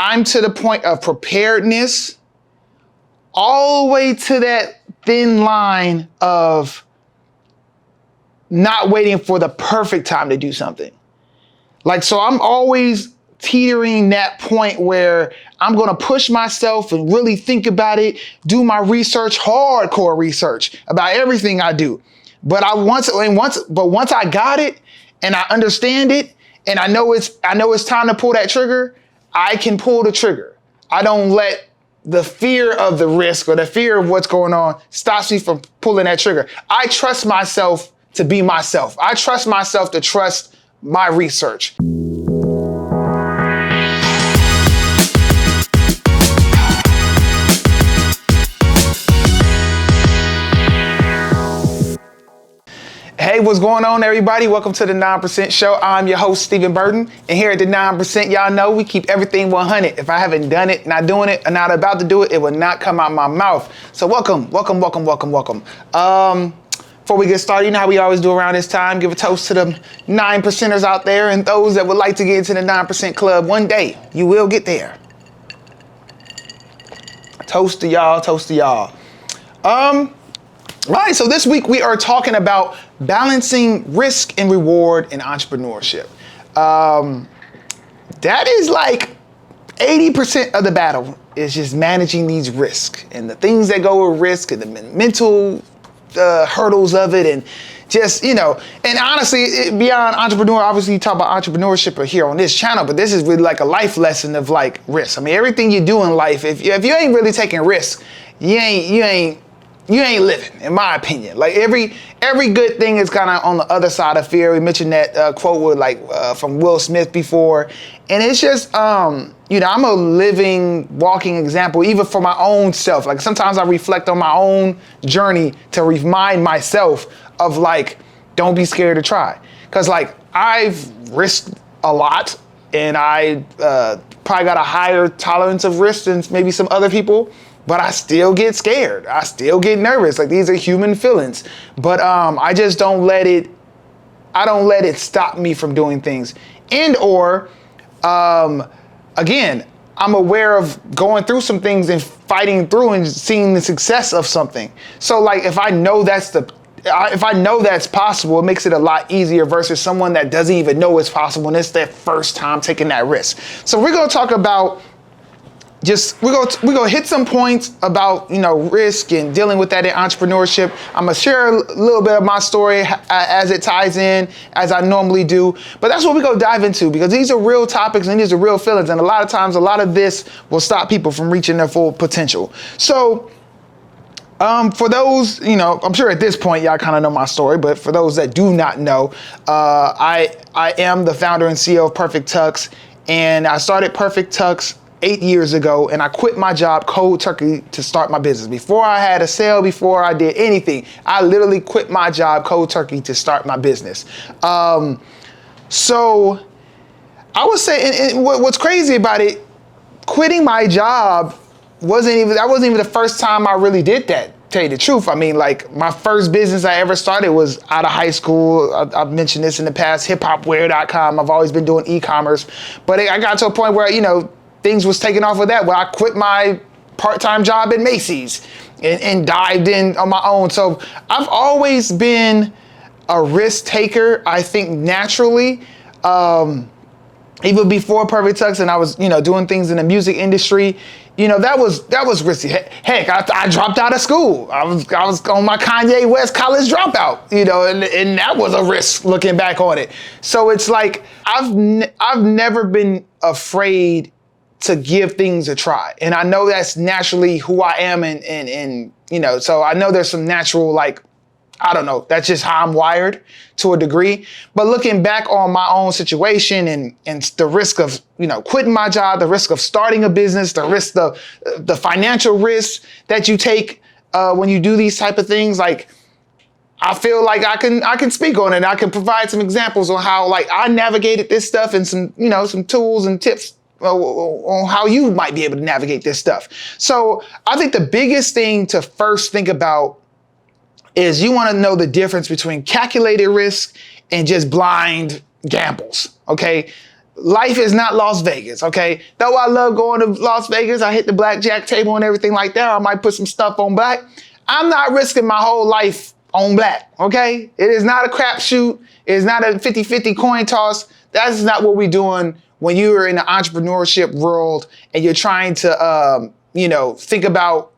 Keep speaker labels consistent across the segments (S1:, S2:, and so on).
S1: I'm to the point of preparedness all the way to that thin line of not waiting for the perfect time to do something. Like, so I'm always teetering that point where I'm going to push myself and really think about it, do my research, hardcore research about everything I do. But once I got it and I understand it and I know it's time to pull that trigger, I can pull the trigger. I don't let the fear of the risk or the fear of what's going on stops me from pulling that trigger. I trust myself to be myself. I trust myself to trust my research. Hey, what's going on, everybody? Welcome to the 9% Show. I'm your host, Steven Burton. And here at the 9%, y'all know we keep everything 100. If I haven't done it, not doing it, or not about to do it, it will not come out my mouth. So welcome. Before we get started, you know how we always do around this time, give a toast to them 9%ers out there and those that would like to get into the 9% club. One day, you will get there. Toast to y'all, toast to y'all. All right, so this week we are talking about balancing risk and reward in entrepreneurship. That is like 80% of the battle is just managing these risks and the things that go with risk and the mental hurdles of it, and just, you know, and honestly, beyond entrepreneur, obviously you talk about entrepreneurship here on this channel, but this is really like a life lesson of like risk. I mean, everything you do in life, if you ain't really taking risks, you ain't living, in my opinion. Like every good thing is kind of on the other side of fear. We mentioned that quote with from Will Smith before, and it's just you know, I'm a living, walking example, even for my own self. Like sometimes I reflect on my own journey to remind myself of like, don't be scared to try, because like I've risked a lot, and I probably got a higher tolerance of risk than maybe some other people. But I still get scared. I still get nervous. Like these are human feelings. But I just don't let it stop me from doing things. And or again, I'm aware of going through some things and fighting through and seeing the success of something. So like if I know that's possible, it makes it a lot easier versus someone that doesn't even know it's possible and it's their first time taking that risk. So we're gonna talk about we're gonna hit some points about, you know, risk and dealing with that in entrepreneurship. I'm gonna share a little bit of my story as it ties in, as I normally do. But that's what we're gonna dive into, because these are real topics and these are real feelings. And a lot of times, a lot of this will stop people from reaching their full potential. So for those, you know, I'm sure at this point y'all kind of know my story, but for those that do not know, I am the founder and CEO of Perfect Tux, and I started Perfect Tux 8 years ago, and I quit my job cold turkey to start my business. Before I had a sale, before I did anything, I literally quit my job cold turkey to start my business. So I would say, and what's crazy about it, quitting my job wasn't even the first time I really did that. Tell you the truth. I mean, like my first business I ever started was out of high school. I've mentioned this in the past, hiphopwear.com. I've always been doing ecommerce, but I got to a point where, you know, things was taking off with that, where I quit my part-time job at Macy's and dived in on my own. So I've always been a risk taker, I think naturally. Even before Perfect Tux, and I was, you know, doing things in the music industry, you know, that was risky. Heck, I dropped out of school. I was on my Kanye West college dropout, you know, and that was a risk looking back on it. So it's like I've never been afraid to give things a try. And I know that's naturally who I am, and you know, so I know there's some natural, like, I don't know, that's just how I'm wired to a degree. But looking back on my own situation and the risk of, you know, quitting my job, the risk of starting a business, the risk of the financial risks that you take when you do these type of things, like, I feel like I can speak on it. I can provide some examples on how, like, I navigated this stuff and some, you know, some tools and tips on how you might be able to navigate this stuff. So I think the biggest thing to first think about is you want to know the difference between calculated risk and just blind gambles. Okay. life is not Las Vegas, okay? Though I love going to Las Vegas, I hit the blackjack table and everything like that. I might put some stuff on black. I'm not risking my whole life on black, okay? It is not a crapshoot. It is not a 50-50 coin toss. That's not what we're doing when you're in the entrepreneurship world and you're trying to, think about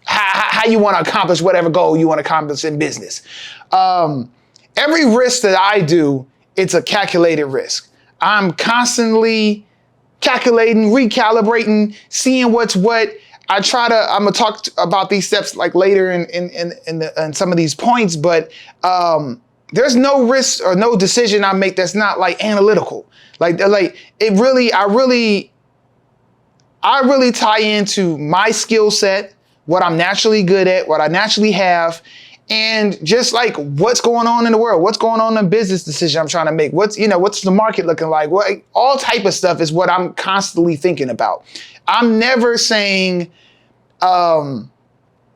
S1: how you want to accomplish whatever goal you want to accomplish in business. Every risk that I do, it's a calculated risk. I'm constantly calculating, recalibrating, seeing what's what. I'm gonna talk about these steps like later in some of these points, but there's no risk or no decision I make that's not like analytical. Like it really, I really tie into my skill set, what I'm naturally good at, what I naturally have, and just like what's going on in the world, what's going on in the business decision I'm trying to make, what's the market looking like, all type of stuff is what I'm constantly thinking about. I'm never saying an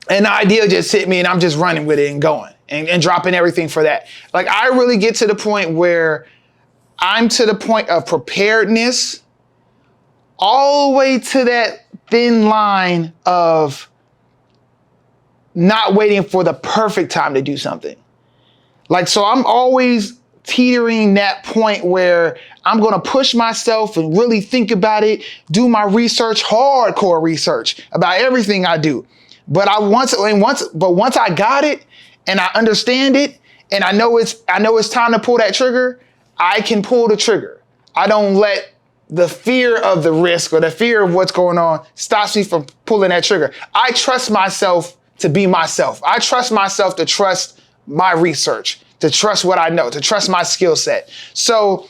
S1: idea just hit me and I'm just running with it and going and dropping everything for that. Like I really get to the point where I'm to the point of preparedness all the way to that thin line of not waiting for the perfect time to do something. Like, so I'm always teetering that point where I'm going to push myself and really think about it, do my research, hardcore research about everything I do. But once I got it and I understand it and I know it's time to pull that trigger, I can pull the trigger. I don't let the fear of the risk or the fear of what's going on stops me from pulling that trigger. I trust myself to be myself. I trust myself to trust my research, to trust what I know, to trust my skill set. So,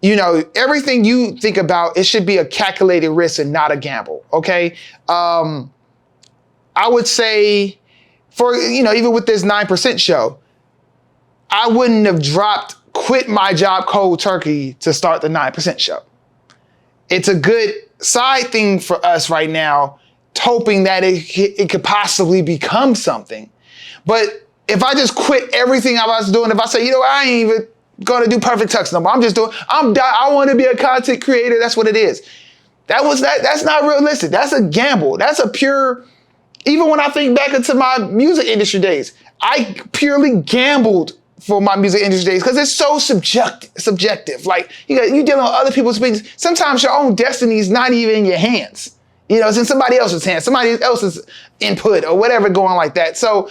S1: everything you think about, it should be a calculated risk and not a gamble, okay? I would say even with this 9% show, I wouldn't have quit my job cold turkey to start the 9% show. It's a good side thing for us right now, hoping that it could possibly become something. But if I just quit everything I was doing, if I say, I ain't even gonna do Perfect Tux no more, I want to be a content creator, that's what it is. That's not realistic. That's a gamble. That's a pure, even when I think back into my music industry days, I purely gambled for my music industry days because it's so subjective. Like you're dealing with other people's opinions. Sometimes your own destiny is not even in your hands. It's in somebody else's hands, somebody else's input or whatever going like that. So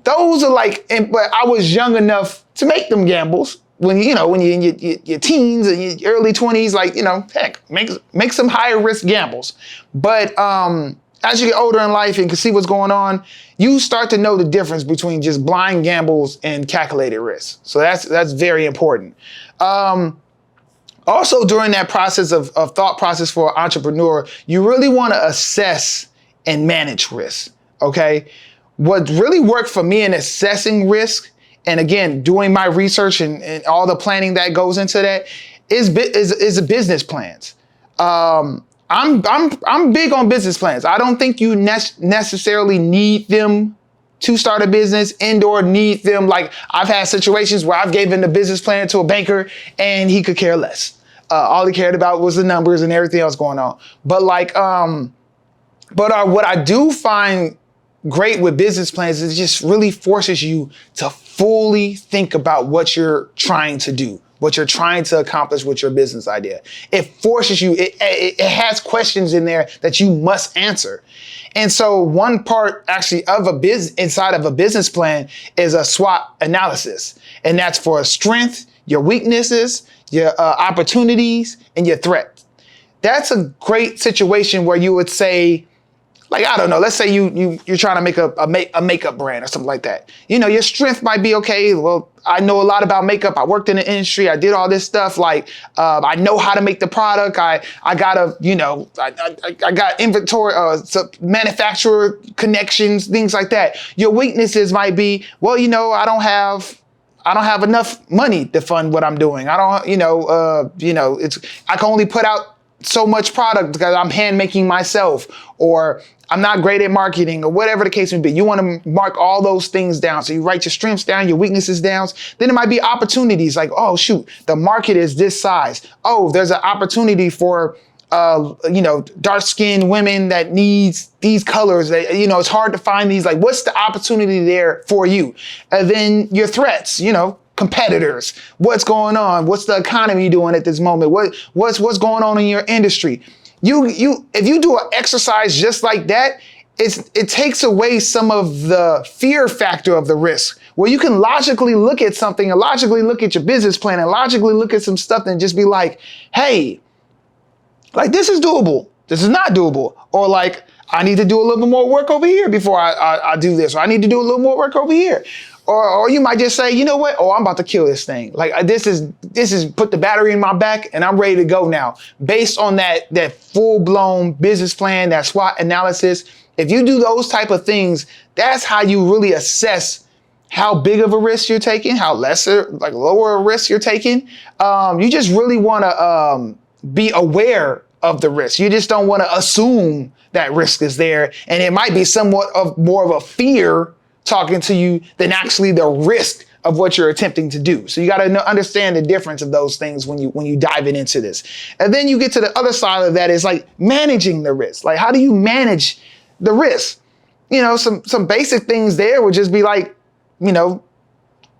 S1: those are but I was young enough to make them gambles when you're in your teens and your early 20s, heck, make some higher risk gambles. But as you get older in life and can see what's going on, you start to know the difference between just blind gambles and calculated risks. So that's very important. Also, during that process of thought process for an entrepreneur, you really want to assess and manage risk, okay? What really worked for me in assessing risk, and again, doing my research and all the planning that goes into that, is business plans. I'm big on business plans. I don't think you necessarily need them to start a business and/or need them. Like I've had situations where I've given the business plan to a banker and he could care less. All he cared about was the numbers and everything else going on. But what I do find great with business plans is it just really forces you to fully think about what you're trying to do, what you're trying to accomplish with your business idea. It forces you, it has questions in there that you must answer. And so one part actually of inside of a business plan is a SWOT analysis. And that's for strength, your weaknesses, your opportunities, and your threats. That's a great situation where you would say, I don't know, let's say you're trying to make a makeup brand or something like that. Your strength might be, okay, well, I know a lot about makeup. I worked in the industry. I did all this stuff. I know how to make the product. I got inventory, manufacturer connections, things like that. Your weaknesses might be, well, I don't have enough money to fund what I'm doing. I can only put out so much product because I'm hand making myself, or I'm not great at marketing, or whatever the case may be. You want to mark all those things down. So you write your strengths down, your weaknesses down. Then it might be opportunities like, oh shoot, the market is this size. Oh, there's an opportunity for dark-skinned women that needs these colors. That, it's hard to find these. Like, what's the opportunity there for you? And then your threats, competitors. What's going on? What's the economy doing at this moment? What's going on in your industry? If you do an exercise just like that, it takes away some of the fear factor of the risk, where you can logically look at something and logically look at your business plan and logically look at some stuff and just be like, hey, like, this is doable. This is not doable. Or like, I need to do a little bit more work over here before I do this. Or I need to do a little more work over here. Or you might just say, you know what? Oh, I'm about to kill this thing. Like, this is put the battery in my back and I'm ready to go now. Based on that full-blown business plan, that SWOT analysis. If you do those type of things, that's how you really assess how big of a risk you're taking, how lower a risk you're taking. You just really want to be aware of the risk. You just don't want to assume that risk is there. And it might be somewhat of more of a fear talking to you than actually the risk of what you're attempting to do. So you got to understand the difference of those things when you dive into this. And then you get to the other side of that is like managing the risk. Like, how do you manage the risk? Some basic things there would just be like,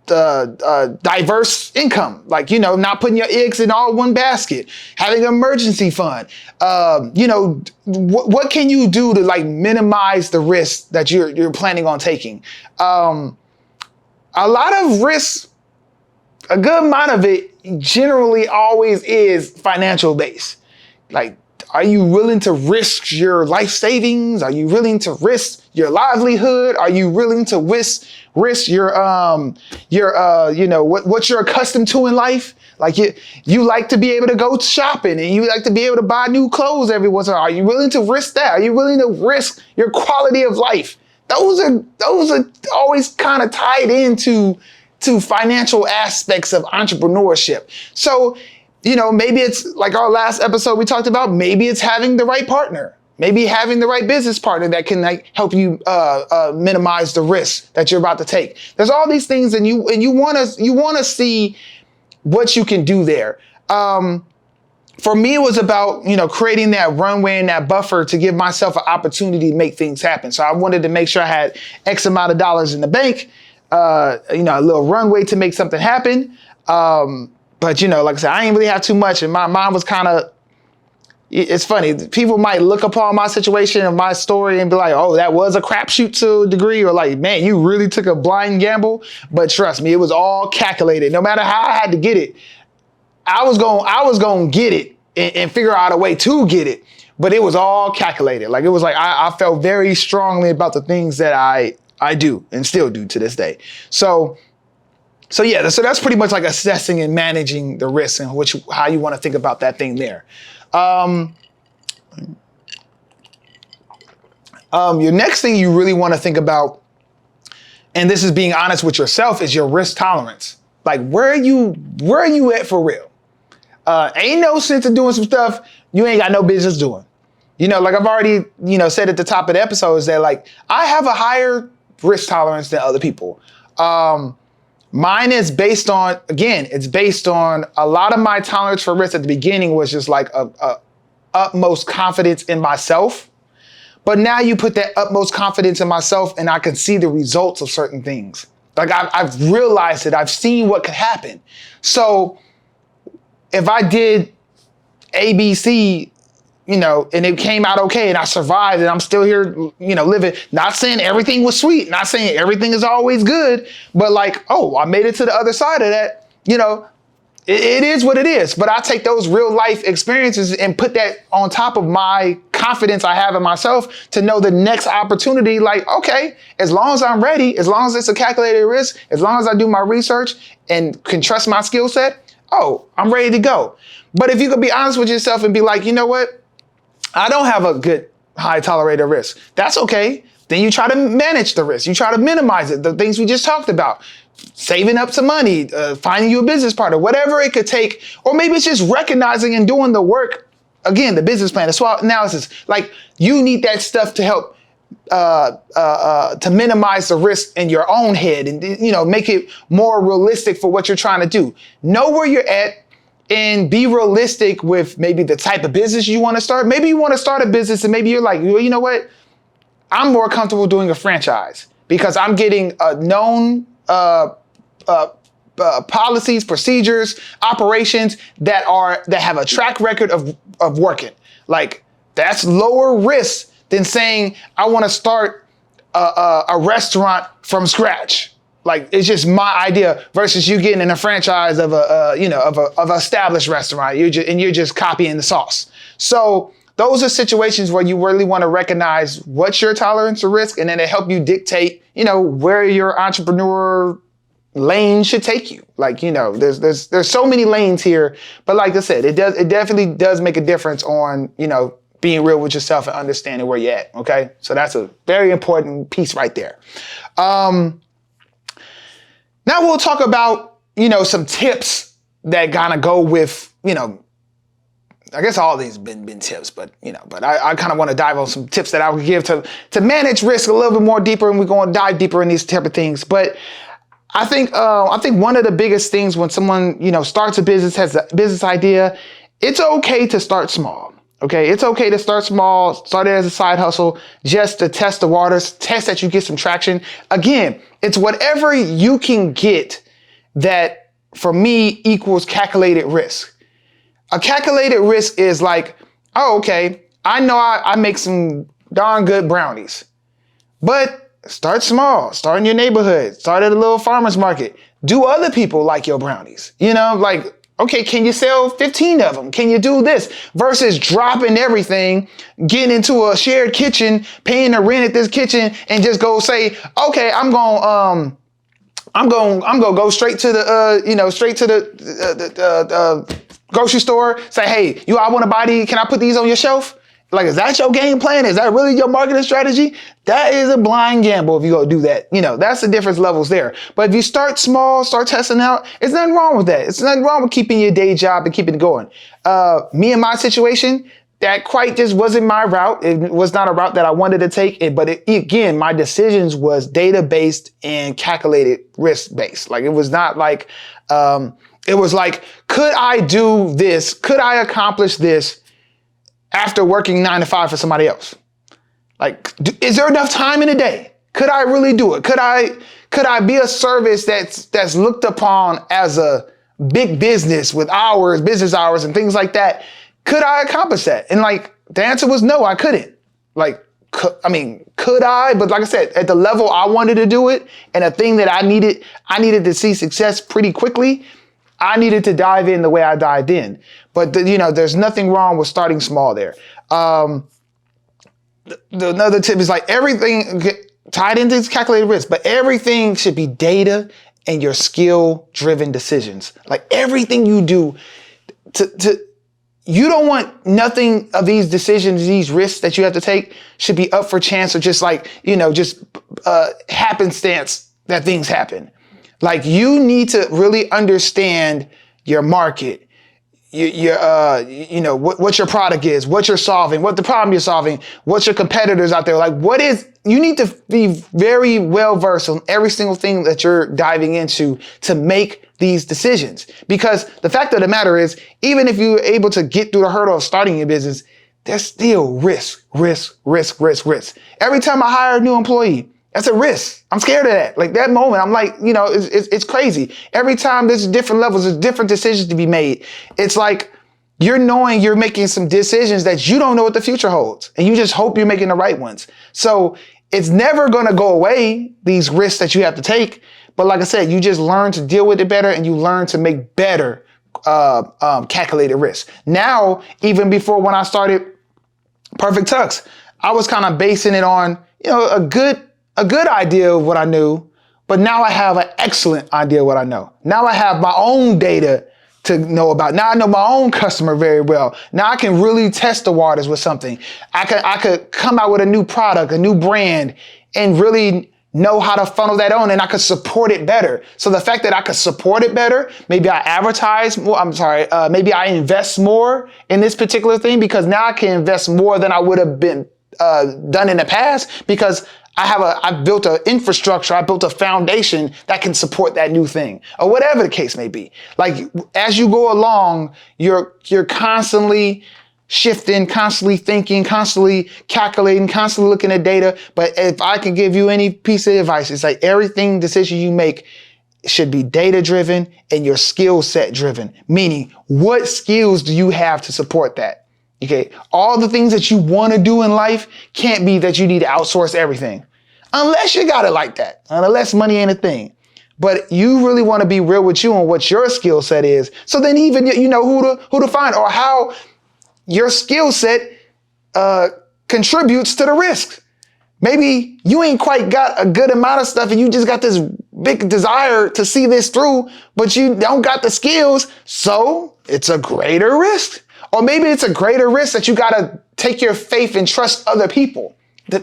S1: diverse income, like, not putting your eggs in all one basket, having an emergency fund. What can you do to like minimize the risk that you're planning on taking? A lot of risks, a good amount of it generally always is financial based. Like, are you willing to risk your life savings? Are you willing to risk your livelihood? Are you willing to risk your what you're accustomed to in life? Like, you like to be able to go shopping and you like to be able to buy new clothes every once in a while. Are you willing to risk that? Are you willing to risk your quality of life? Those are always kind of tied into financial aspects of entrepreneurship. So, maybe it's like our last episode we talked about, maybe it's having the right partner, maybe having the right business partner that can like help you minimize the risk that you're about to take. There's all these things, and you want to see what you can do there. For me, it was about, creating that runway and that buffer to give myself an opportunity to make things happen. So I wanted to make sure I had X amount of dollars in the bank, a little runway to make something happen. But, like I said, I didn't really have too much. And my mom was kind of, it's funny. People might look upon my situation and my story and be like, oh, that was a crapshoot to a degree. Or like, man, you really took a blind gamble. But trust me, it was all calculated. No matter how I had to get it, I was going to get it and figure out a way to get it. But it was all calculated. Like, it was like, I felt very strongly about the things that I do and still do to this day. So that's pretty much like assessing and managing the risks and how you want to think about that thing there. Your next thing you really want to think about, and this is being honest with yourself, is your risk tolerance. Like, where are you at for real? Ain't no sense in doing some stuff you ain't got no business doing. Like I've already, said at the top of the episode, is that like, I have a higher risk tolerance than other people. Mine is based on a lot of my tolerance for risk at the beginning was just like a utmost confidence in myself. But now you put that utmost confidence in myself and I can see the results of certain things. Like I've realized it. I've seen what could happen. So if I did ABC, and it came out okay and I survived and I'm still here, living, not saying everything was sweet, not saying everything is always good, but like, oh, I made it to the other side of that, it is what it is. But I take those real life experiences and put that on top of my confidence I have in myself to know the next opportunity, like, okay, as long as I'm ready, as long as it's a calculated risk, as long as I do my research and can trust my skill set, oh, I'm ready to go. But if you could be honest with yourself and be like, you know what? I don't have a good high tolerated risk. That's okay. Then you try to manage the risk. You try to minimize it. The things we just talked about, saving up some money, finding you a business partner, whatever it could take. Or maybe it's just recognizing and doing the work again, the business plan, the SWOT analysis, like you need that stuff to help to minimize the risk in your own head and, make it more realistic for what you're trying to do. Know where you're at and be realistic with maybe the type of business you want to start. Maybe you want to start a business and maybe you're like, well, you know what? I'm more comfortable doing a franchise because I'm getting known policies, procedures, operations that have a track record of working. Like that's lower risk than saying I want to start a restaurant from scratch. Like it's just my idea versus you getting in a franchise of an established restaurant. You're just copying the sauce. So those are situations where you really want to recognize what's your tolerance of risk, and then it help you dictate, where your entrepreneur lane should take you. Like, there's so many lanes here, but like I said, it definitely does make a difference on, being real with yourself and understanding where you're at. Okay. So that's a very important piece right there. Now we'll talk about, some tips that kind of go with, I guess all these been tips, but I kind of want to dive on some tips that I would give to manage risk a little bit more deeper, and we're going to dive deeper in these type of things. But I think one of the biggest things when someone, starts a business, has a business idea, it's okay to start small. Okay. It's okay to start small, start it as a side hustle, just to test the waters, test that you get some traction. Again, it's whatever you can get that for me equals calculated risk. A calculated risk is like, oh, okay, I know I make some darn good brownies, but start small, start in your neighborhood, start at a little farmer's market. Do other people like your brownies? Okay, can you sell 15 of them? Can you do this? Versus dropping everything, getting into a shared kitchen, paying the rent at this kitchen, and just go say, okay, I'm gonna go straight to the grocery store. Say, hey, I want to buy these. Can I put these on your shelf? Like, is that your game plan? Is that really your marketing strategy? That is a blind gamble if you go do that. That's the difference levels there. But if you start small, start testing out, it's nothing wrong with that. It's nothing wrong with keeping your day job and keeping it going. Me and my situation, that quite just wasn't my route. It was not a route that I wanted to take. Again, my decisions was data-based and calculated risk-based. Like, it was not like, it was like, could I do this? Could I accomplish this after working 9 to 5 for somebody else? Like, is there enough time in a day? Could I really do it? Could I be a service that's looked upon as a big business with business hours and things like that? Could I accomplish that? And like, the answer was no, I couldn't. Like, could I? But like I said, at the level I wanted to do it, and a thing that I needed to see success pretty quickly, I needed to dive in the way I dived in. But there's nothing wrong with starting small there. Another tip is like everything tied into calculated risk, but everything should be data and your skill-driven decisions. Like everything you do, you don't want nothing of these decisions, these risks that you have to take should be up for chance or just like, happenstance that things happen. Like you need to really understand your market, what your product is, what you're solving, what the problem you're solving, what's your competitors out there. Like you need to be very well versed on every single thing that you're diving into to make these decisions. Because the fact of the matter is, even if you're able to get through the hurdle of starting your business, there's still risk. Every time I hire a new employee, that's a risk. I'm scared of that. Like that moment, I'm like, it's crazy. Every time there's different levels, there's different decisions to be made. It's like you're knowing you're making some decisions that you don't know what the future holds. And you just hope you're making the right ones. So it's never going to go away, these risks that you have to take. But like I said, you just learn to deal with it better and you learn to make better calculated risks. Now, even before when I started Perfect Tux, I was kind of basing it on, a good idea of what I knew, but now I have an excellent idea of what I know. Now I have my own data to know about. Now I know my own customer very well. Now I can really test the waters with something. I could come out with a new product, a new brand, and really know how to funnel that on and I could support it better. So the fact that I could support it better, maybe I advertise more, maybe I invest more in this particular thing because now I can invest more than I would have been done in the past because I've built an infrastructure, I built a foundation that can support that new thing or whatever the case may be. Like as you go along, you're constantly shifting, constantly thinking, constantly calculating, constantly looking at data. But if I can give you any piece of advice, it's like everything decision you make should be data driven and your skill set driven, meaning what skills do you have to support that? Okay. All the things that you want to do in life can't be that you need to outsource everything unless you got it like that, unless money ain't a thing. But you really want to be real with you on what your skill set is. So then even you know who to find or how your skill set contributes to the risk. Maybe you ain't quite got a good amount of stuff and you just got this big desire to see this through, but you don't got the skills. So it's a greater risk. Or maybe it's a greater risk that you got to take your faith and trust other people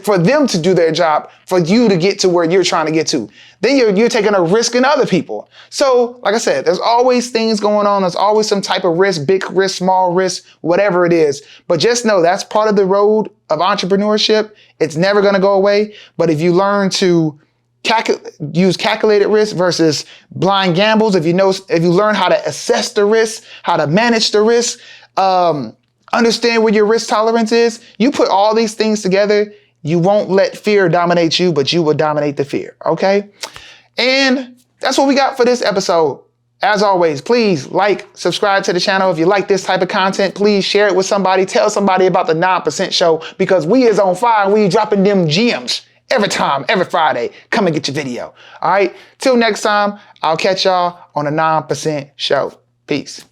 S1: for them to do their job, for you to get to where you're trying to get to. Then you're taking a risk in other people. So like I said, there's always things going on. There's always some type of risk, big risk, small risk, whatever it is. But just know that's part of the road of entrepreneurship. It's never going to go away. But if you learn to use calculated risk versus blind gambles, if you learn how to assess the risk, how to manage the risk, understand what your risk tolerance is, you put all these things together, you won't let fear dominate you, but you will dominate the fear, okay? And that's what we got for this episode. As always, please like, subscribe to the channel. If you like this type of content, please share it with somebody. Tell somebody about the 9% show because we is on fire and we dropping them gems every time, every Friday. Come and get your video, all right? Till next time, I'll catch y'all on the 9% show. Peace.